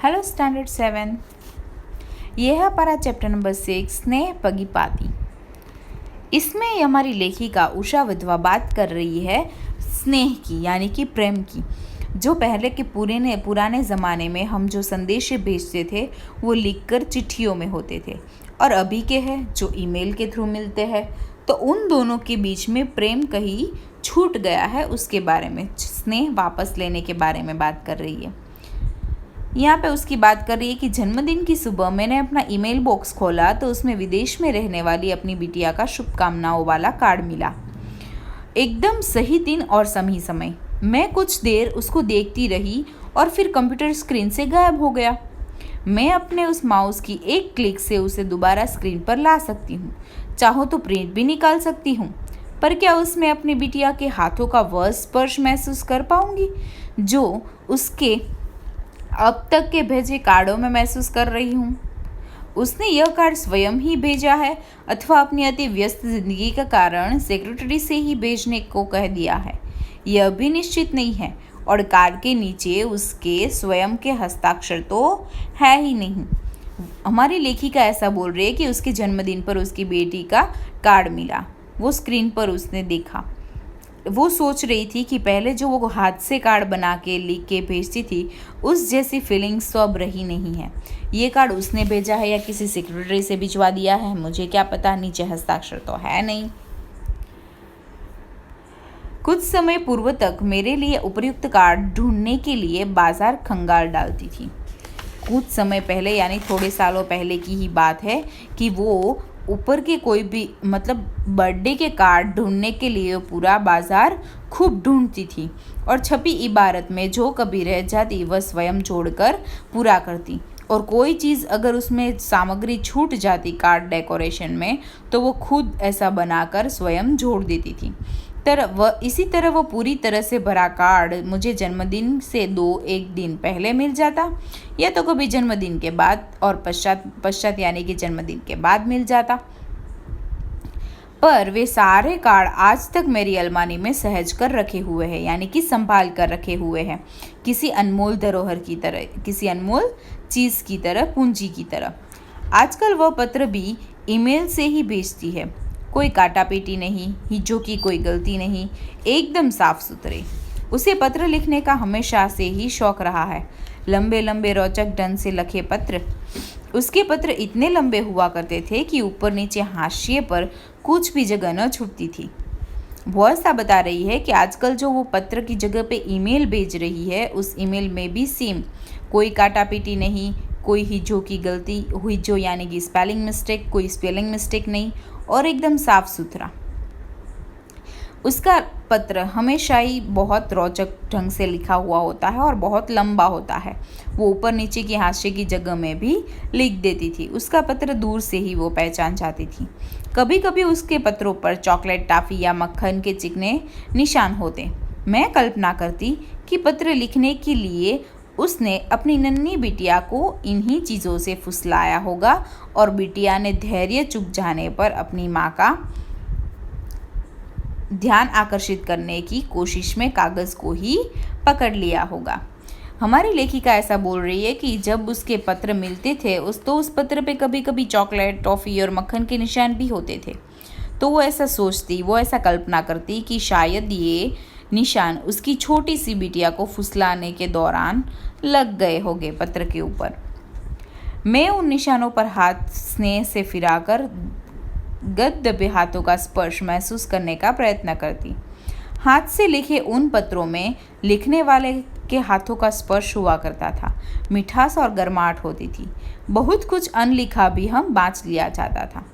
Hello standard 7। यह है हमारा चैप्टर नंबर 6 स्नेह पगीपाती। इसमें हमारी लेखिका उषा विधवा बात कर रही है स्नेह की, यानी कि प्रेम की। जो पहले के पुराने ज़माने में हम जो संदेश भेजते थे वो लिखकर चिट्ठियों में होते थे, और अभी के हैं जो ईमेल के थ्रू मिलते हैं। तो उन दोनों के बीच में प्रेम कहीं छूट गया है, उसके बारे में, स्नेह वापस लेने के बारे में बात कर रही है। यहाँ पे उसकी बात कर रही है कि जन्मदिन की सुबह मैंने अपना ईमेल बॉक्स खोला तो उसमें विदेश में रहने वाली अपनी बिटिया का शुभकामनाओं वाला कार्ड मिला। एकदम सही दिन और सही समय। मैं कुछ देर उसको देखती रही और फिर कंप्यूटर स्क्रीन से गायब हो गया। मैं अपने उस माउस की एक क्लिक से उसे दोबारा स्क्रीन पर ला सकती हूँ, चाहो तो प्रिंट भी निकाल सकती हूँ, पर क्या उसमें अपनी बिटिया के हाथों का वह स्पर्श महसूस कर पाऊंगी जो उसके अब तक के भेजे कार्डों में महसूस कर रही हूँ? उसने यह कार्ड स्वयं ही भेजा है अथवा अपनी अति व्यस्त जिंदगी का कारण सेक्रेटरी से ही भेजने को कह दिया है, यह भी निश्चित नहीं है। और कार्ड के नीचे उसके स्वयं के हस्ताक्षर तो है ही नहीं। हमारी लेखिका ऐसा बोल रही है कि उसके जन्मदिन पर उसकी बेटी का कार्ड मिला, वो स्क्रीन पर उसने देखा। वो सोच रही थी कि पहले जो वो हाथ से कार्ड बना के लिख के भेजती थी उस जैसी फीलिंग्स तो अब रही नहीं है। ये कार्ड उसने भेजा है या किसी सेक्रेटरी से भिजवा दिया है, मुझे क्या पता, नीचे हस्ताक्षर तो है नहीं। कुछ समय पूर्व तक मेरे लिए उपयुक्त कार्ड ढूंढने के लिए बाजार खंगाल डालती थी। कुछ समय पहले यानी थोड़े सालों पहले की ही बात है कि वो ऊपर के कोई भी बर्थडे के कार्ड ढूंढने के लिए पूरा बाजार खूब ढूंढती थी, और छपी इबारत में जो कभी रह जाती वह स्वयं जोड़कर पूरा करती, और कोई चीज़ अगर उसमें सामग्री छूट जाती कार्ड डेकोरेशन में तो वो खुद ऐसा बनाकर स्वयं जोड़ देती थी। इसी तरह वो पूरी तरह से भरा कार्ड मुझे जन्मदिन से एक दिन पहले मिल जाता, या तो कभी जन्मदिन के बाद और पश्चात यानी कि जन्मदिन के बाद मिल जाता। पर वे सारे कार्ड आज तक मेरी अलमारी में सहज कर रखे हुए हैं, यानी कि संभाल कर रखे हुए हैं, किसी अनमोल धरोहर की तरह, किसी अनमोल चीज़ की तरह, पूंजी की तरह। आजकल वह पत्र भी ईमेल से ही भेजती है, कोई काटापीटी नहीं, हिज्जों की कोई गलती नहीं, एकदम साफ सुथरे। उसे पत्र लिखने का हमेशा से ही शौक रहा है। लंबे लंबे रोचक ढंग से लिखे पत्र। उसके पत्र इतने लंबे हुआ करते थे कि ऊपर नीचे हाशिए पर कुछ भी जगह न छूटती थी। वो ऐसा बता रही है कि आजकल जो वो पत्र की जगह पे ईमेल भेज रही है उस ईमेल में भी सेम, कोई काटापीटी नहीं, कोई हिज्जों की गलती, हिज्जों यानी कि स्पेलिंग मिस्टेक, कोई स्पेलिंग मिस्टेक नहीं, और एकदम साफ सुथरा। उसका पत्र हमेशा ही बहुत रोचक ढंग से लिखा हुआ होता है और बहुत लंबा होता है। वो ऊपर नीचे की हाशिए की जगह में भी लिख देती थी। उसका पत्र दूर से ही वो पहचान जाती थी। कभी कभी उसके पत्रों पर चॉकलेट, टॉफ़ी या मक्खन के चिकने निशान होते। मैं कल्पना करती कि पत्र लिखने के लिए उसने अपनी नन्ही बिटिया को इन्हीं चीज़ों से फुसलाया होगा, और बिटिया ने धैर्य चुक जाने पर अपनी माँ का ध्यान आकर्षित करने की कोशिश में कागज़ को ही पकड़ लिया होगा। हमारी लेखिका ऐसा बोल रही है कि जब उसके पत्र मिलते थे उस पत्र पे कभी कभी चॉकलेट, टॉफ़ी और मक्खन के निशान भी होते थे। तो वो ऐसा कल्पना करती कि शायद ये निशान उसकी छोटी सी बिटिया को फुसलाने के दौरान लग गए होंगे पत्र के ऊपर। मैं उन निशानों पर हाथ स्नेह से फिराकर गद्दबे हाथों का स्पर्श महसूस करने का प्रयत्न करती। हाथ से लिखे उन पत्रों में लिखने वाले के हाथों का स्पर्श हुआ करता था, मिठास और गर्माहट होती थी। बहुत कुछ अनलिखा भी हम बाँच लिया जाता था।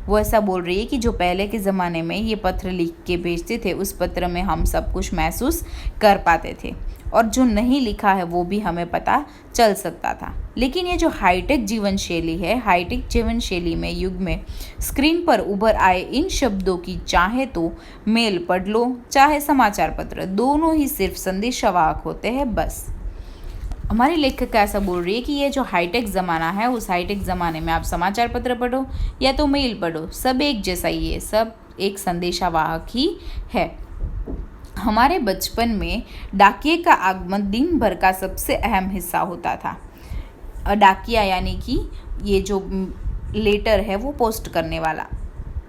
वो ऐसा बोल रही है कि जो पहले के ज़माने में ये पत्र लिख के भेजते थे उस पत्र में हम सब कुछ महसूस कर पाते थे, और जो नहीं लिखा है वो भी हमें पता चल सकता था। लेकिन ये जो हाईटेक जीवन शैली है, हाईटेक जीवन शैली में युग में स्क्रीन पर उभर आए इन शब्दों की चाहे तो मेल पढ़ लो चाहे समाचार पत्र, दोनों ही सिर्फ संदेशावाहक होते हैं बस। हमारी लेखक ऐसा बोल रही है कि ये जो हाईटेक ज़माना है उस हाईटेक ज़माने में आप समाचार पत्र पढ़ो या तो मेल पढ़ो, सब एक जैसा ही है, सब एक संदेशावाहक ही है। हमारे बचपन में डाकिये का आगमन दिन भर का सबसे अहम हिस्सा होता था। डाकिया यानी कि ये जो लेटर है वो पोस्ट करने वाला,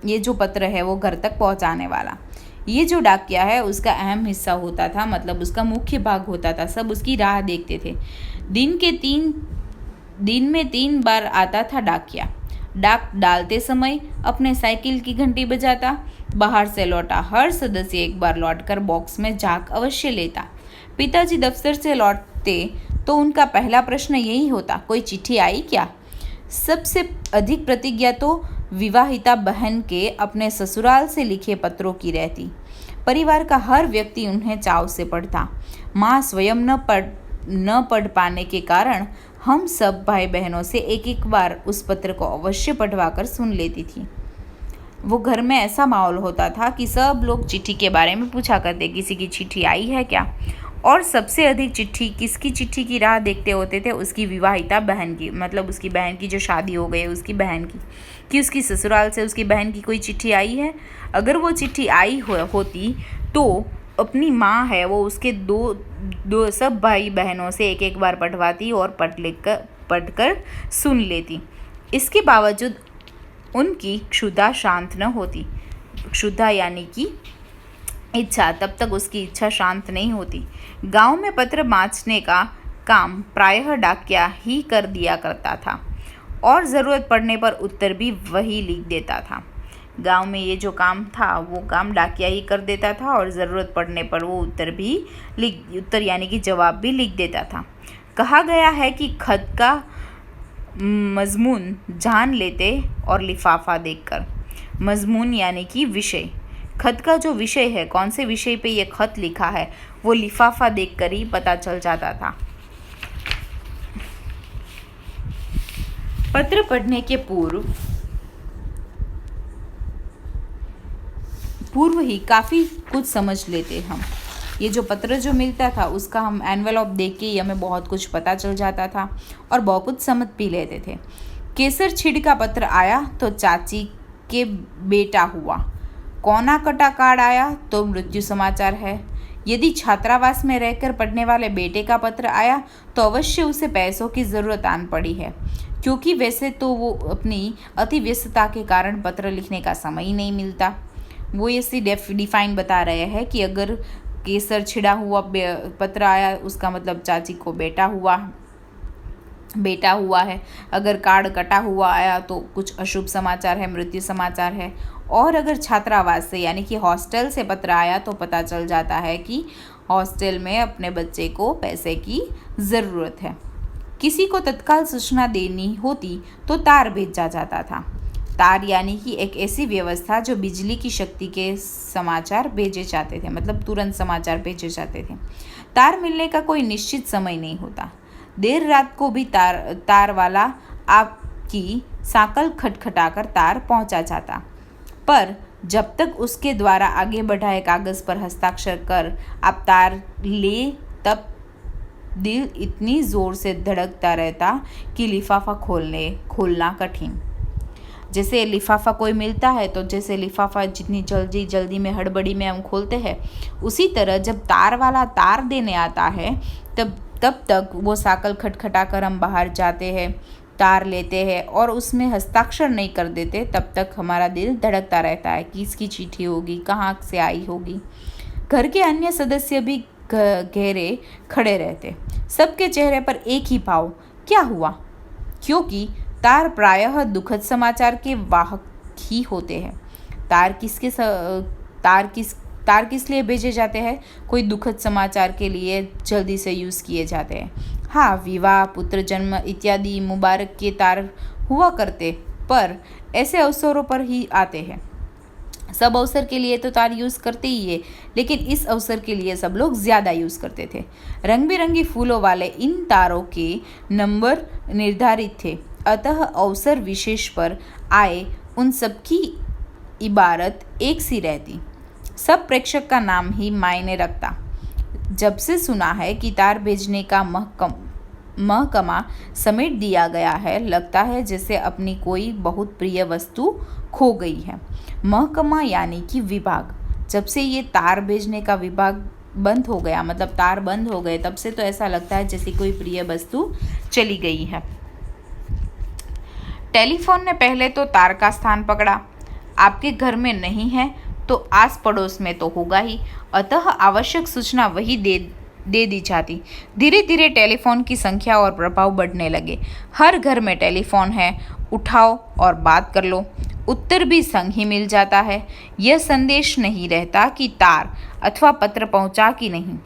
ये जो पत्र है वो घर तक पहुंचाने वाला। ये जो डाकिया है उसका अहम हिस्सा होता था, मतलब उसका मुख्य भाग होता था। सब उसकी राह देखते थे। दिन में 3 बार आता था डाकिया। डाक डालते समय अपने साइकिल की घंटी बजाता। बाहर से लौटा हर सदस्य एक बार लौटकर बॉक्स में झाँक अवश्य लेता। पिताजी दफ्तर से लौटते तो उनका पहला प्रश्न यही होता, कोई चिट्ठी आई क्या? सबसे अधिक प्रतिज्ञा तो विवाहिता बहन के अपने ससुराल से लिखे पत्रों की रहती। परिवार का हर व्यक्ति उन्हें चाव से पढ़ता। माँ स्वयं न पढ़ पाने के कारण हम सब भाई बहनों से एक एक बार उस पत्र को अवश्य पढ़वा कर सुन लेती थी। वो घर में ऐसा माहौल होता था कि सब लोग चिट्ठी के बारे में पूछा करते, किसी की चिट्ठी आई है क्या? और सबसे अधिक किसकी चिट्ठी की राह देखते होते थे? उसकी विवाहिता बहन की, मतलब उसकी बहन की जो शादी हो गई उसकी बहन की, कि उसकी ससुराल से उसकी बहन की कोई चिट्ठी आई है। अगर वो चिट्ठी आई होती तो अपनी माँ है वो उसके दो सब भाई बहनों से एक एक बार पढ़वाती और पढ़कर सुन लेती। इसके बावजूद उनकी क्षुधा शांत न होती। क्षुधा यानी कि इच्छा, तब तक उसकी इच्छा शांत नहीं होती। गांव में पत्र बाँचने का काम प्रायः डाकिया ही कर दिया करता था और ज़रूरत पड़ने पर उत्तर भी वही लिख देता था। गांव में ये जो काम था वो काम डाकिया ही कर देता था और ज़रूरत पड़ने पर वो उत्तर यानी कि जवाब भी लिख देता था। कहा गया है कि खत का मजमून जान लेते और लिफाफा देखकर। मजमून यानी कि विषय। खत का जो विषय है, कौन से विषय पे ये खत लिखा है, वो लिफाफा देखकर ही पता चल जाता था। पत्र पढ़ने के पूर्व ही काफ़ी कुछ समझ लेते हम। ये जो पत्र जो मिलता था उसका हम एनवेलप देख के ही हमें बहुत कुछ पता चल जाता था और बहुत कुछ समझ भी लेते थे। केसर छिड़ का पत्र आया तो चाची के बेटा हुआ। कोना कटा कार्ड आया तो मृत्यु समाचार है। यदि छात्रावास में रहकर पढ़ने वाले बेटे का पत्र आया तो अवश्य उसे पैसों की ज़रूरत आन पड़ी है, क्योंकि वैसे तो वो अपनी अति व्यस्तता के कारण पत्र लिखने का समय ही नहीं मिलता। वो ऐसी डिफाइन बता रहे हैं कि अगर केसर छिड़ा हुआ पत्र आया उसका मतलब चाची को बेटा हुआ है। अगर कार्ड कटा हुआ आया तो कुछ अशुभ समाचार है, मृत्यु समाचार है। और अगर छात्रावास से यानी कि हॉस्टल से पत्र आया तो पता चल जाता है कि हॉस्टल में अपने बच्चे को पैसे की ज़रूरत है। किसी को तत्काल सूचना देनी होती तो तार भेजा जाता था। तार यानी कि एक ऐसी व्यवस्था जो बिजली की शक्ति के समाचार भेजे जाते थे, मतलब तुरंत समाचार भेजे जाते थे। तार मिलने का कोई निश्चित समय नहीं होता। देर रात को भी तार वाला आपकी साकल खटखटाकर तार पहुंचा जाता, पर जब तक उसके द्वारा आगे बढ़ाए कागज़ पर हस्ताक्षर कर आप तार ले, तब दिल इतनी ज़ोर से धड़कता रहता कि लिफाफा खोलना कठिन। जैसे लिफाफा कोई मिलता है तो जैसे लिफाफा जितनी जल्दी में हड़बड़ी में हम खोलते हैं, उसी तरह जब तार वाला तार देने आता है तब तक वो साकल खटखटा कर हम बाहर जाते हैं, तार लेते हैं और उसमें हस्ताक्षर नहीं कर देते, तब तक हमारा दिल धड़कता रहता है कि इसकी चिट्ठी होगी, कहाँ से आई होगी। घर के अन्य सदस्य भी घेरे खड़े रहते। सबके चेहरे पर एक ही भाव, क्या हुआ? क्योंकि तार प्रायः दुखद समाचार के वाहक ही होते हैं। तार किस लिए भेजे जाते हैं? कोई दुखद समाचार के लिए जल्दी से यूज़ किए जाते हैं। हाँ, विवाह, पुत्र जन्म इत्यादि मुबारक के तार हुआ करते, पर ऐसे अवसरों पर ही आते हैं। सब अवसर के लिए तो तार यूज़ करते ही है, लेकिन इस अवसर के लिए सब लोग ज़्यादा यूज़ करते थे। रंग बिरंगी फूलों वाले इन तारों के नंबर निर्धारित थे, अतः अवसर विशेष पर आए उन सब की इबारत एक सी रहती। सब प्रेक्षक का नाम ही मायने रखता। जब से सुना है कि तार भेजने का महकमा समेट दिया गया है, लगता है जैसे अपनी कोई बहुत प्रिय वस्तु खो गई है। महकमा यानी कि विभाग। जब से ये तार भेजने का विभाग बंद हो गया, मतलब तार बंद हो गए, तब से तो ऐसा लगता है जैसे कोई प्रिय वस्तु चली गई है। टेलीफोन ने पहले तो तार का स्थान पकड़ा। आपके घर में नहीं है तो आस पड़ोस में तो होगा ही, अतः आवश्यक सूचना वही दे दी जाती। धीरे धीरे टेलीफोन की संख्या और प्रभाव बढ़ने लगे। हर घर में टेलीफोन है, उठाओ और बात कर लो। उत्तर भी संग ही मिल जाता है। यह संदेश नहीं रहता कि तार अथवा पत्र पहुंचा कि नहीं।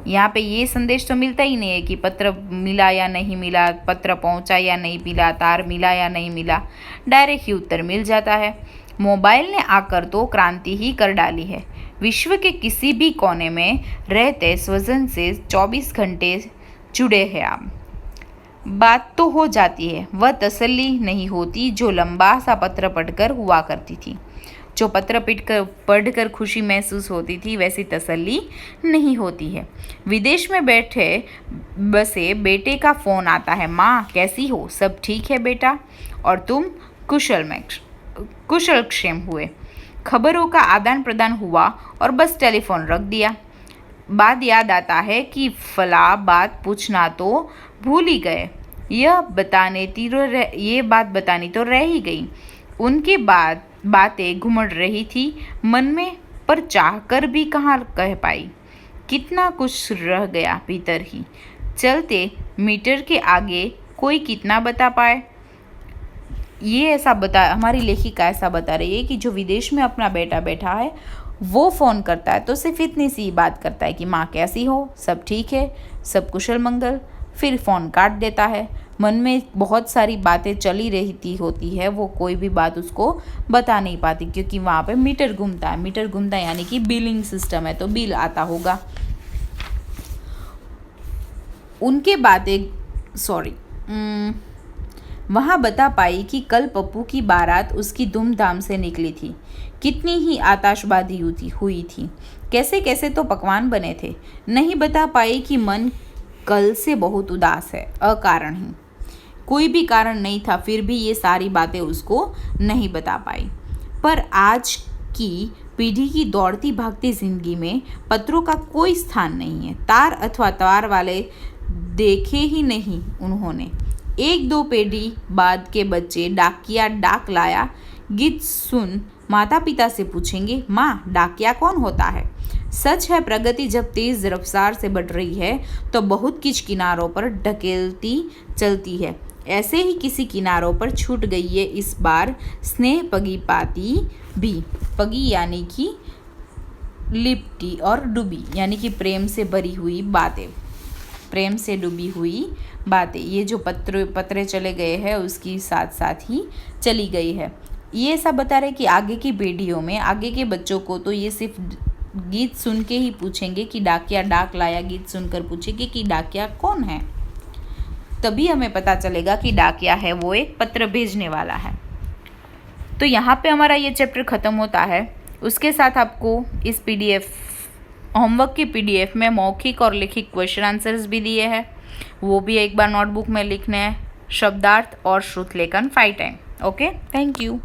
यहाँ पे ये संदेश तो मिलता ही नहीं है कि पत्र मिला या नहीं मिला, पत्र पहुंचा या नहीं मिला, तार मिला या नहीं मिला। डायरेक्ट ही उत्तर मिल जाता है। मोबाइल ने आकर तो क्रांति ही कर डाली है। विश्व के किसी भी कोने में रहते स्वजन से 24 घंटे जुड़े हैं आप। बात तो हो जाती है, वह तसल्ली नहीं होती जो लंबा सा पत्र पढ़कर हुआ करती थी। जो पत्र पढ़कर खुशी महसूस होती थी वैसी तसल्ली नहीं होती है। विदेश में बैठे बसे बेटे का फ़ोन आता है, माँ कैसी हो, सब ठीक है बेटा, और तुम कुशल क्षेम हुए। खबरों का आदान प्रदान हुआ और बस टेलीफोन रख दिया। बाद याद आता है कि फला बात पूछना तो भूल ही गए। ये बात बतानी तो रह ही गई। उनकी बातें घुमड़ रही थी मन में, पर चाहकर भी कहाँ कह पाई। कितना कुछ रह गया भीतर ही। चलते मीटर के आगे कोई कितना बता पाए। हमारी लेखिका ऐसा बता रही है कि जो विदेश में अपना बेटा बैठा है वो फ़ोन करता है तो सिर्फ इतनी सी बात करता है कि माँ कैसी हो, सब ठीक है, सब कुशल मंगल, फिर फ़ोन काट देता है। मन में बहुत सारी बातें चली रहती होती है, वो कोई भी बात उसको बता नहीं पाती क्योंकि वहाँ पे मीटर घूमता है यानी कि बिलिंग सिस्टम है, तो बिल आता होगा। वहाँ बता पाई कि कल पप्पू की बारात उसकी धूमधाम से निकली थी। कितनी ही आतिशबाजी हुई थी, कैसे कैसे तो पकवान बने थे। नहीं बता पाई कि मन कल से बहुत उदास है, अकारण ही। कोई भी कारण नहीं था, फिर भी ये सारी बातें उसको नहीं बता पाई। पर आज की पीढ़ी की दौड़ती भागती जिंदगी में पत्रों का कोई स्थान नहीं है। तार अथवा तार वाले देखे ही नहीं उन्होंने। एक दो पीढ़ी बाद के बच्चे डाकिया डाक लाया गीत सुन माता पिता से पूछेंगे, माँ डाकिया कौन होता है। सच है, प्रगति जब तेज रफ्तार से बढ़ रही है तो बहुत कुछ किनारों पर ढकेलती चलती है। ऐसे ही किसी किनारों पर छूट गई है इस बार स्नेह पगी पाती भी। पगी यानी कि लिपटी और डूबी यानी कि प्रेम से भरी हुई बातें, प्रेम से डूबी हुई बातें। ये जो पत्रे चले गए हैं उसकी साथ साथ ही चली गई है। ये सब बता रहे कि आगे की पीढ़ियों में, आगे के बच्चों को तो ये सिर्फ गीत सुन के ही पूछेंगे कि डाकिया डाक लाया, गीत सुनकर पूछेंगे कि डाकिया कौन है। तभी हमें पता चलेगा कि डाकिया है वो एक पत्र भेजने वाला है। तो यहाँ पे हमारा ये चैप्टर ख़त्म होता है। उसके साथ आपको इस होमवर्क की PDF में मौखिक और लिखित क्वेश्चन आंसर्स भी दिए हैं, वो भी एक बार नोटबुक में लिखने हैं। शब्दार्थ और श्रुत लेखन 5 टाइम। Okay, thank you.